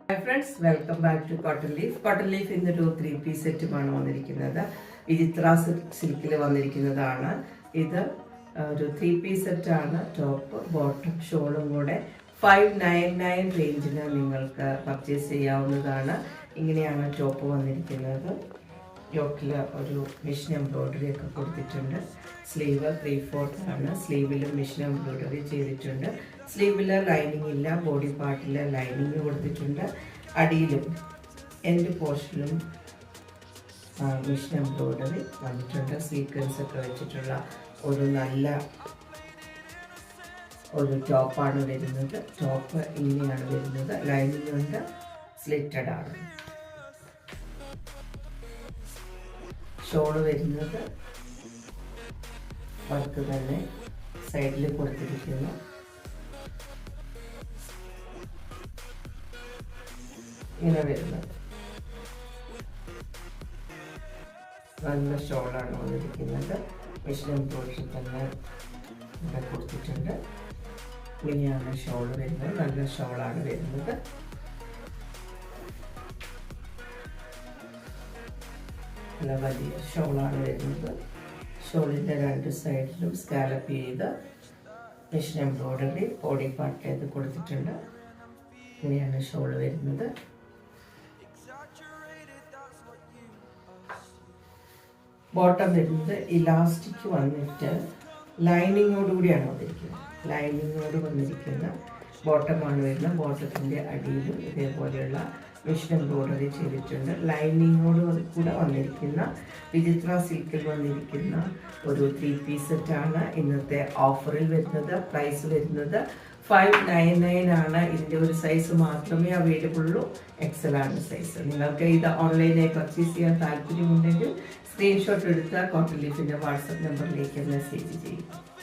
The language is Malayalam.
Hi friends, welcome back to Cotton Leaf. Cotton Leaf ഇന്നൊരു 3-piece സെറ്റുമാണ് വന്നിരിക്കുന്നത്. വിചിത്ര സിൽക്കിൽ വന്നിരിക്കുന്നതാണ്. ഇത് ഒരു 3-piece സെറ്റാണ്. ടോപ്പ് ബോട്ടം ഷോളും കൂടെ 599 റേഞ്ചിന് നിങ്ങൾക്ക് പർച്ചേസ് ചെയ്യാവുന്നതാണ്. ഇങ്ങനെയാണ് ടോപ്പ് വന്നിരിക്കുന്നത്. യോക്കിൽ ഒരു മിഷൻ എംബ്രോയിഡറി ഒക്കെ കൊടുത്തിട്ടുണ്ട്. സ്ലീവ് 3/4 ആണ്. സ്ലീവിലും മിഷൻ എംബ്രോയിഡറി ചെയ്തിട്ടുണ്ട്. സ്ലീവിൽ ലൈനിങ് ഇല്ല, ബോഡി പാർട്ടിൽ ലൈനിങ് കൊടുത്തിട്ടുണ്ട്. അടിയിലും എൻഡ് പോർഷനിലും മിഷൻ എംബ്രോയിഡറി വന്നിട്ടുണ്ട്. സീക്വൻസ് ഒക്കെ വെച്ചിട്ടുള്ള ഒരു നല്ല ഒരു ടോപ്പാണ് വരുന്നത്. ടോപ്പ് ഇങ്ങനെയാണ് വരുന്നത്. ലൈനിങ് ഉണ്ട്, സ്ലിറ്റഡ് ആണ്. ഷോള് വരുന്നത് വർക്ക് തന്നെ സൈഡിൽ കൊടുത്തിരിക്കുന്നു. ഇങ്ങനെ വരുന്നത് നല്ല ഷോളാണ് വന്നിരിക്കുന്നത്. മിഷൻ എംബ്രോയിഡറി തന്നെ ഇവിടെ കൊടുത്തിട്ടുണ്ട്. ഇങ്ങനെയാണ് ഷോള് വരുന്നത്. നല്ല ഷോളാണ് വരുന്നത്. നല്ല വലിയ ഷോളാണ് വരുന്നത്. ഷോളിൻ്റെ രണ്ട് സൈഡിലും സ്കാലപ്പ് ചെയ്ത് മിഷൻ എംബ്രോയിഡറി ബോഡി പാർട്ടിലേക്ക് കൊടുത്തിട്ടുണ്ട്. ഇങ്ങനെയാണ് ഷോള് വരുന്നത്. ബോട്ടം വരുന്നത് ഇലാസ്റ്റിക് വന്നിട്ട് ലൈനിങ്ങോടുകൂടിയാണ് വന്നിരിക്കുന്നത്. ലൈനിങ്ങോട് വന്നിരിക്കുന്ന ബോട്ടമാണ് വരുന്നത്. ബോട്ടത്തിൻ്റെ അടിയിലും ഇതേപോലെയുള്ള മിഷൻ എംബ്രോയിഡറി ചെയ്തിട്ടുണ്ട്. ലൈനിങ്ങോട് കൂടെ വന്നിരിക്കുന്ന വിചിത്ര സിൽക്കിൽ വന്നിരിക്കുന്ന ഒരു 3-piece സെറ്റാണ് ഇന്നത്തെ ഓഫറിൽ വരുന്നത്. പ്രൈസ് വരുന്നത് 599 ആണ്. ഇതിൻ്റെ ഒരു സൈസ് മാത്രമേ അവൈലബിൾ ഉള്ളൂ. XL ആണ് സൈസ്. നിങ്ങൾക്ക് ഇത് ഓൺലൈനായി പർച്ചേസ് ചെയ്യാൻ താല്പര്യമുണ്ടെങ്കിൽ സ്ക്രീൻഷോട്ട് എടുത്ത് കോട്ടൺ ലീഫിൻ്റെ വാട്സപ്പ് നമ്പറിലേക്ക് മെസ്സേജ് ചെയ്യുക.